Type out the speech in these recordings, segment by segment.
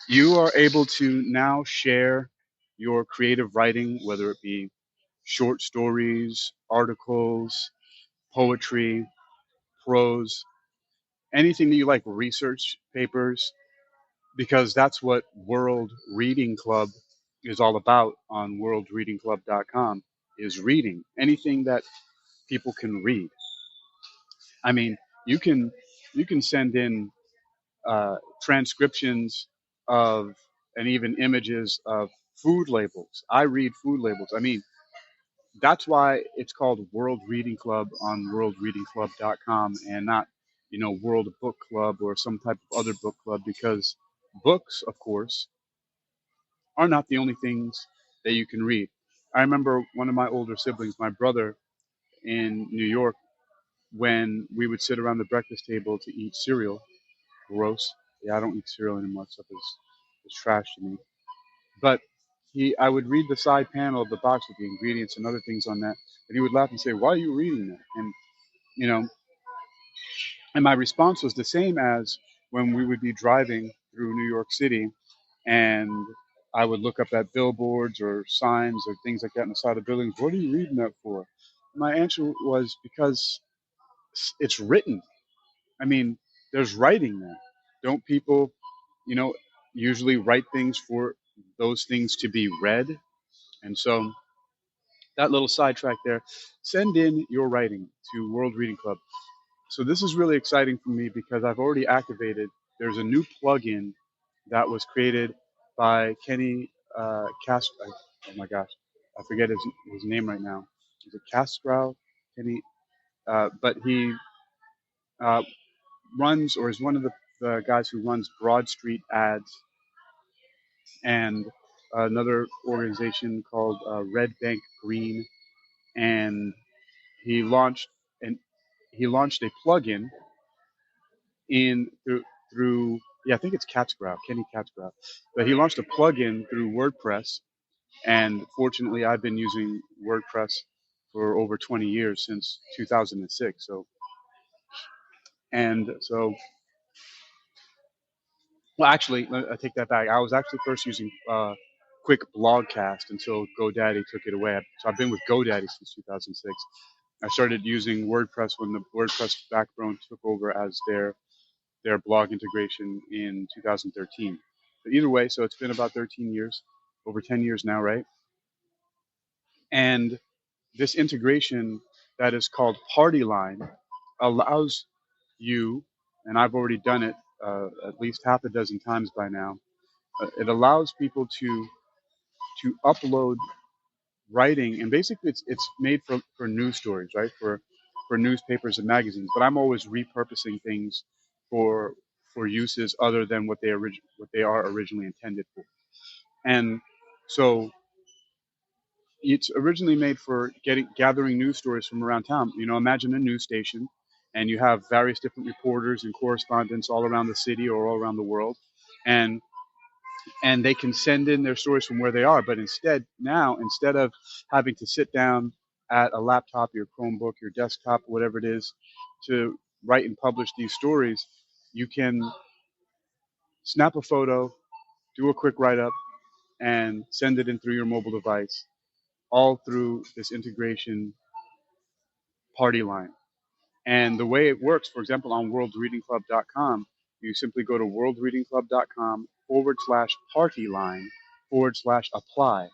You are able to now share your creative writing, whether it be short stories, articles, poetry, prose, anything that you like, research papers, because that's what World Reading Club is all about on worldreadingclub.com is reading. Anything that people can read. I mean, you can you can send in transcriptions of and even images of food labels. I read food labels. I mean, that's why it's called World Reading Club on worldreadingclub.com and not, World Book Club or some type of other book club, because books, of course, are not the only things that you can read. I remember one of my older siblings, my brother in New York, when we would sit around the breakfast table to eat cereal. Gross. Yeah, I don't eat cereal anymore. Stuff is trash to me. But I would read the side panel of the box with the ingredients and other things on that, and he would laugh and say, "Why are you reading that?" And you know, and my response was the same as when we would be driving through New York City, and I would look up at billboards or signs or things like that on the side of buildings. What are you reading that for? My answer was because it's written. I mean, there's writing there. Don't people, you know, usually write things for those things to be read? And so that little sidetrack there, send in your writing to World Reading Club. So this is really exciting for me because I've already activated. There's a new plugin that was created by Kenny Cast. Oh my gosh, I forget his name right now. Is it Castrow? Kenny, but he uh, runs or is one of the guys who runs Broad Street Ads and another organization called Red Bank Green, and he launched and he launched a plugin in through yeah, I think it's Catsbrow, Kenny Catsbrow, but he launched a plugin through WordPress, and fortunately, I've been using WordPress for over 20 years since 2006. So, well, actually, I take that back. I was actually first using Quick Blogcast until GoDaddy took it away. So I've been with GoDaddy since 2006. I started using WordPress when the WordPress backbone took over as their blog integration in 2013. But either way, so it's been about 13 years, over 10 years now, right? And this integration that is called Partyline allows you, and I've already done it at least half a dozen times by now. It allows people to upload writing, and basically it's made for news stories, right? For newspapers and magazines. But I'm always repurposing things for for uses other than what they are originally intended for. And so it's originally made for gathering news stories from around town. Imagine a news station, and you have various different reporters and correspondents all around the city or all around the world, and they can send in their stories from where they are. But instead of having to sit down at a laptop, your Chromebook, your desktop, whatever it is, to write and publish these stories, you can snap a photo, do a quick write up, and send it in through your mobile device, all through this integration Partyline. And the way it works, for example, on worldreadingclub.com, you simply go to worldreadingclub.com/partyline/apply.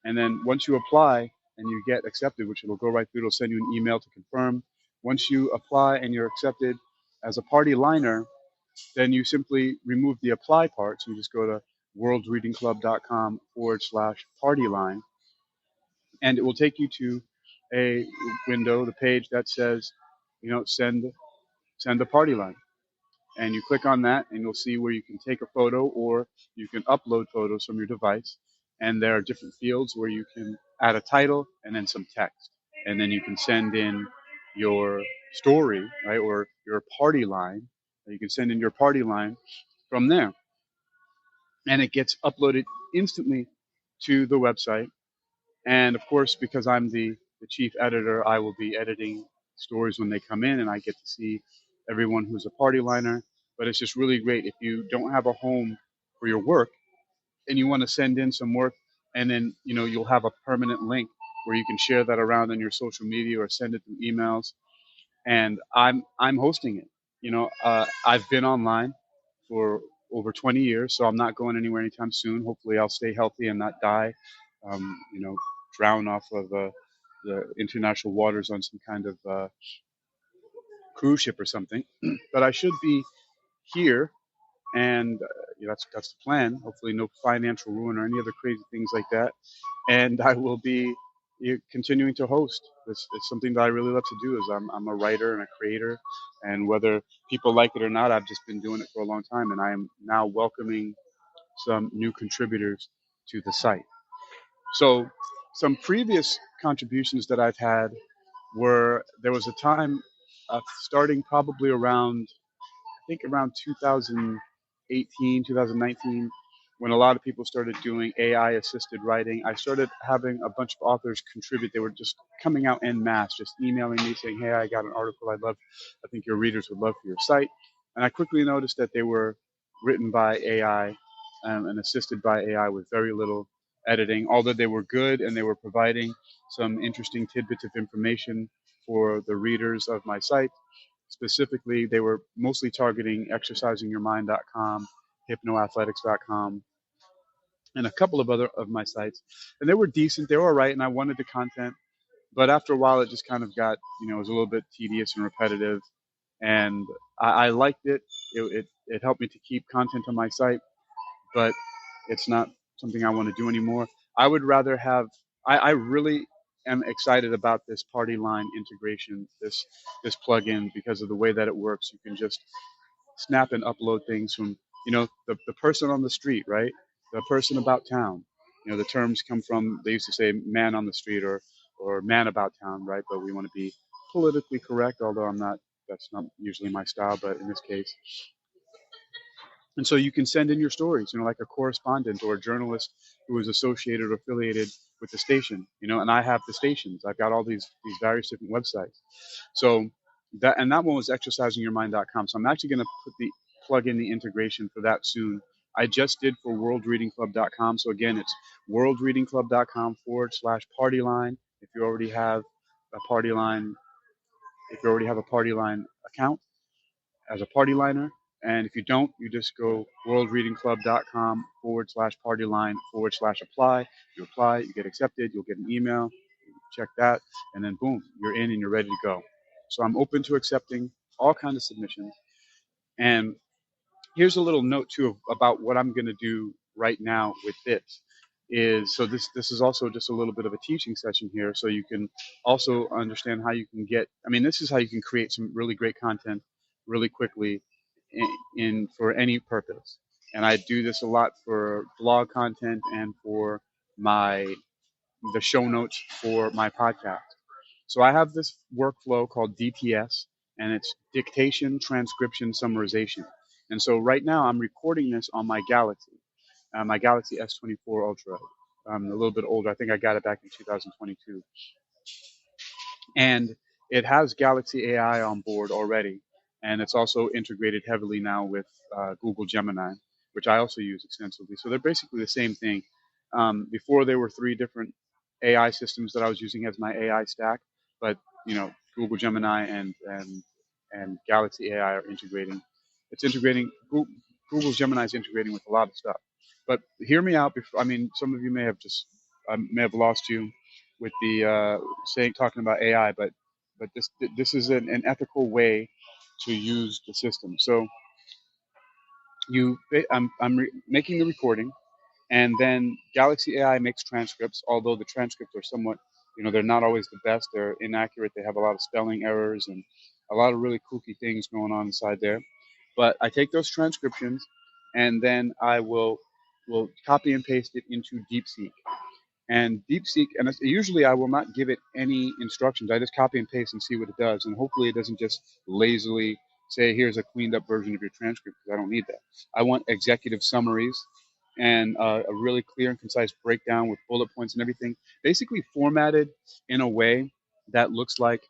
And then once you apply and you get accepted, which it'll go right through, it'll send you an email to confirm. Once you apply and you're accepted as a party liner, then you simply remove the apply part. So you just go to worldreadingclub.com/partyline, and it will take you to a window, the page that says, send a party line. And you click on that, and you'll see where you can take a photo or you can upload photos from your device. And there are different fields where you can add a title and then some text. And then you can send in your story, right, or your party line. You can send in your party line from there. And it gets uploaded instantly to the website. And of course, because I'm the chief editor, I will be editing stories when they come in, and I get to see everyone who's a party liner. But it's just really great if you don't have a home for your work. and you want to send in some work, and then you'll have a permanent link where you can share that around on your social media or send it through emails. And I'm hosting it. I've been online for over 20 years, so I'm not going anywhere anytime soon. Hopefully, I'll stay healthy and not die. Drown off of the international waters on some kind of cruise ship or something. But I should be here, and that's the plan. Hopefully, no financial ruin or any other crazy things like that. And I will be continuing to host. It's something that I really love to do. Is I'm a writer and a creator, and whether people like it or not, I've just been doing it for a long time, and I am now welcoming some new contributors to the site. So, some previous contributions that I've had were there was a time starting probably around I think around 2018, 2019, when a lot of people started doing AI assisted writing. I started having a bunch of authors contribute. They were just coming out en masse, just emailing me saying, "Hey, I got an article I think your readers would love for your site." And I quickly noticed that they were written by AI and assisted by AI with very little editing, although they were good and they were providing some interesting tidbits of information for the readers of my site. Specifically, they were mostly targeting exercisingyourmind.com, hypnoathletics.com, and a couple of other of my sites. And they were decent, they were all right, and I wanted the content. But after a while, it just kind of got, it was a little bit tedious and repetitive. And I liked it. It helped me to keep content on my site, but it's not something I want to do anymore. I would rather have, I really am excited about this Partyline integration, this plugin, because of the way that it works. You can just snap and upload things from, the person on the street, right? The person about town. The terms come from, they used to say man on the street or man about town, right? But we want to be politically correct, although that's not usually my style, but in this case, and so you can send in your stories, like a correspondent or a journalist who is associated or affiliated with the station, and I have the stations. I've got all these various different websites. So that one was exercisingyourmind.com. So I'm actually going to plug in the integration for that soon. I just did for worldreadingclub.com. So again, it's worldreadingclub.com/partyline. If you already have a Partyline, account as a party liner. And if you don't, you just go worldreadingclub.com/partyline/apply. You apply, you get accepted, you'll get an email, you check that, and then boom, you're in and you're ready to go. So I'm open to accepting all kinds of submissions. And here's a little note too about what I'm going to do right now with this. This is also just a little bit of a teaching session here, so you can also understand how you can get. I mean, this is how you can create some really great content really quickly in for any purpose. And I do this a lot for blog content and for the show notes for my podcast. So I have this workflow called DTS, and it's dictation, transcription, summarization. And so right now I'm recording this on my Galaxy S24 Ultra. I'm a little bit older. I think I got it back in 2022. And it has Galaxy AI on board already. And it's also integrated heavily now with Google Gemini, which I also use extensively. So they're basically the same thing. Before there were three different AI systems that I was using as my AI stack, but Google Gemini and Galaxy AI are integrating. It's integrating. Google Gemini is integrating with a lot of stuff. But hear me out. I mean, some of you may have lost you with the talking about AI, but this is an ethical way to use the system. So making the recording, and then Galaxy AI makes transcripts. Although the transcripts are somewhat, they're not always the best. They're inaccurate. They have a lot of spelling errors and a lot of really kooky things going on inside there. But I take those transcriptions, and then I will copy and paste it into DeepSeek. And DeepSeek, and usually I will not give it any instructions. I just copy and paste and see what it does. And hopefully it doesn't just lazily say, here's a cleaned up version of your transcript, because I don't need that. I want executive summaries and a really clear and concise breakdown with bullet points and everything, basically formatted in a way that looks like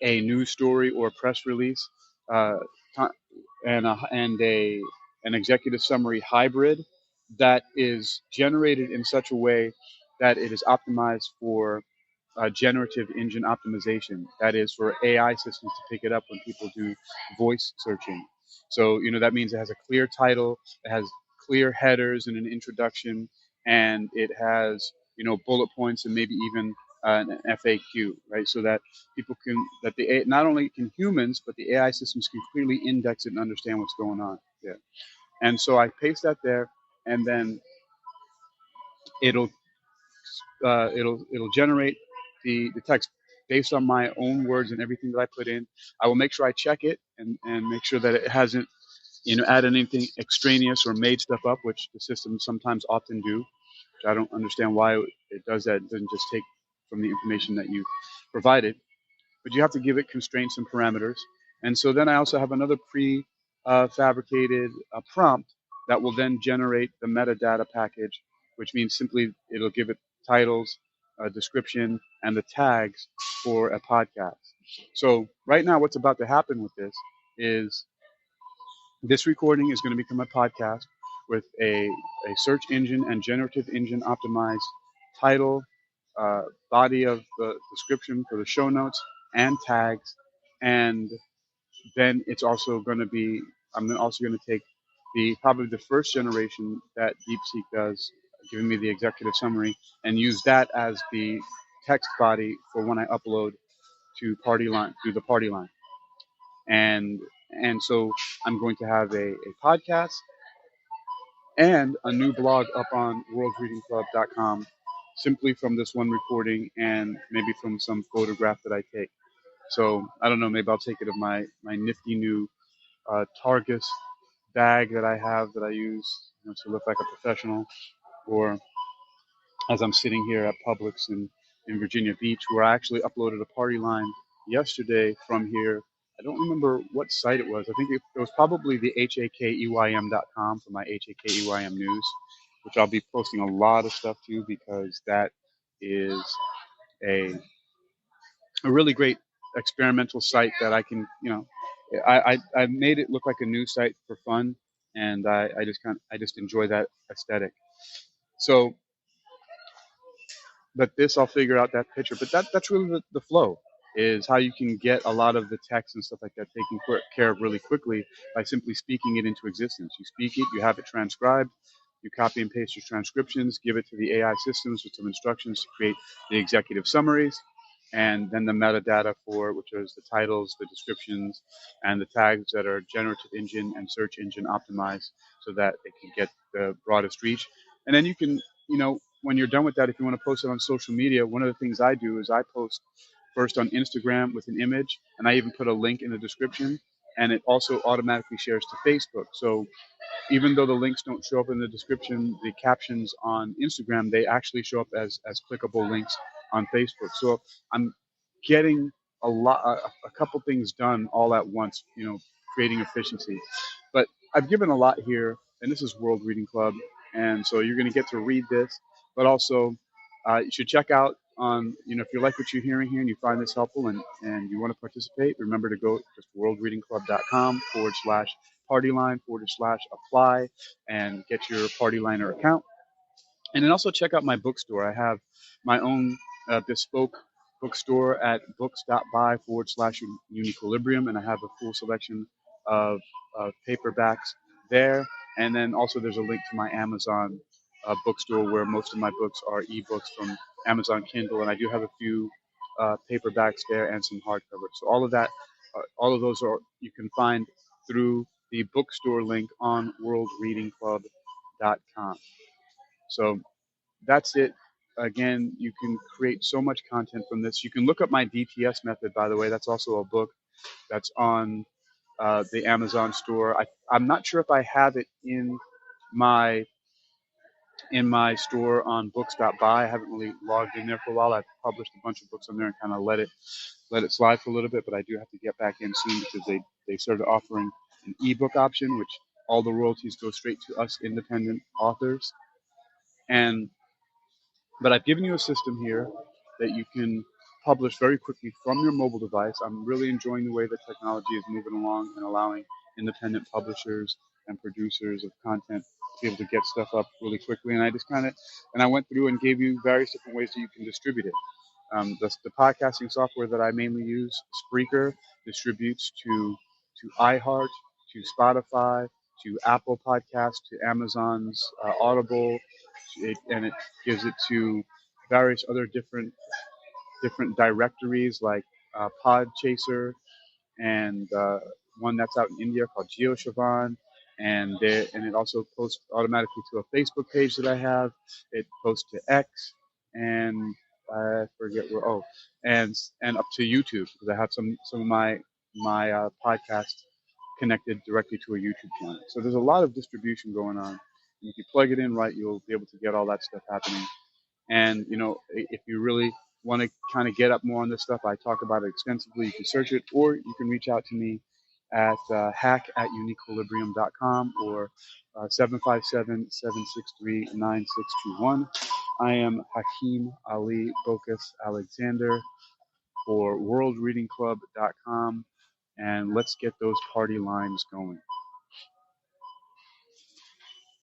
a news story or a press release, uh, and an executive summary hybrid, that is generated in such a way that it is optimized for generative engine optimization. That is for AI systems to pick it up when people do voice searching. So, that means it has a clear title, it has clear headers and an introduction, and it has, bullet points and maybe even an FAQ, right? So that not only can humans, but the AI systems can clearly index it and understand what's going on. Yeah. And so I paste that there, and then it'll it'll generate the text based on my own words and everything that I put in. I will make sure I check it and make sure that it hasn't added anything extraneous or made stuff up, which the systems sometimes often do. Which I don't understand why it does that. It doesn't just take from the information that you provided, but you have to give it constraints and parameters. And so then I also have another pre-fabricated prompt that will then generate the metadata package, which means simply it'll give it titles, a description, and the tags for a podcast. So right now, what's about to happen with this is this recording is going to become a podcast with a search engine and generative engine optimized title, body of the description for the show notes, and tags. And then it's also going to be, I'm also going to take probably the first generation that DeepSeek does, giving me the executive summary, and use that as the text body for when I upload to Partyline, through the Partyline. And so I'm going to have a podcast and a new blog up on worldreadingclub.com simply from this one recording and maybe from some photograph that I take. So I don't know, maybe I'll take it of my nifty new Targus bag that I have that I use to look like a professional, or as I'm sitting here at Publix in Virginia Beach, where I actually uploaded a party line yesterday from here. I don't remember what site it was. I think it was probably the hakeym.com for my hakeym news, which I'll be posting a lot of stuff to because that is a really great experimental site that I can, I made it look like a news site for fun, and I just enjoy that aesthetic. So but this I'll figure out that picture. But that's really the flow, is how you can get a lot of the text and stuff like that taken care of really quickly by simply speaking it into existence. You speak it, you have it transcribed, you copy and paste your transcriptions, give it to the AI systems with some instructions to create the executive summaries, and then the metadata for which is the titles, the descriptions, and the tags that are generative engine and search engine optimized so that it can get the broadest reach. And then you can, when you're done with that, if you want to post it on social media, one of the things I do is I post first on Instagram with an image, and I even put a link in the description, and it also automatically shares to Facebook. So even though the links don't show up in the description, the captions on Instagram, they actually show up as clickable links on Facebook. So I'm getting a couple things done all at once, creating efficiency. But I've given a lot here, and this is World Reading Club, and so you're going to get to read this, but also you should check out on, if you like what you're hearing here and you find this helpful and you want to participate, remember to go to worldreadingclub.com/partyline/apply and get your Partyliner account. And then also check out my bookstore. I have my own bespoke bookstore at books.by/Unequilibrium, and I have a full selection of paperbacks there. And then also there's a link to my Amazon bookstore where most of my books are ebooks from Amazon Kindle, and I do have a few paperbacks there and some hardcovers. So all of those are you can find through the bookstore link on worldreadingclub.com. So that's it. Again, you can create so much content from this. You can look up my DTS method, by the way. That's also a book that's on the Amazon store. I'm not sure if I have it my in my store on books.by. I haven't really logged in there for a while. I've published a bunch of books on there and kind of let it slide for a little bit, but I do have to get back in soon because they started offering an ebook option, which all the royalties go straight to us independent authors. But I've given you a system here that you can publish very quickly from your mobile device. I'm really enjoying the way that technology is moving along and allowing independent publishers and producers of content be able to get stuff up really quickly. And I just kind of, and I went through and gave you various different ways that you can distribute it. The podcasting software that I mainly use, Spreaker, distributes to iHeart, to Spotify, to Apple Podcasts, to Amazon's Audible, and it gives it to various other different directories like Podchaser and one that's out in India called GeoShavan, and it also posts automatically to a Facebook page that I have. It posts to X, and I forget where. Oh, and up to YouTube because I have some of my podcasts connected directly to a YouTube channel. So there's a lot of distribution going on. And if you plug it in right, you'll be able to get all that stuff happening. And if you really want to kind of get up more on this stuff, I talk about it extensively. You can search it, or you can reach out to me at hack@unequilibrium.com or 757-763-9621. I am Hakeem Ali-Bocas Alexander for worldreadingclub.com, and let's get those party lines going.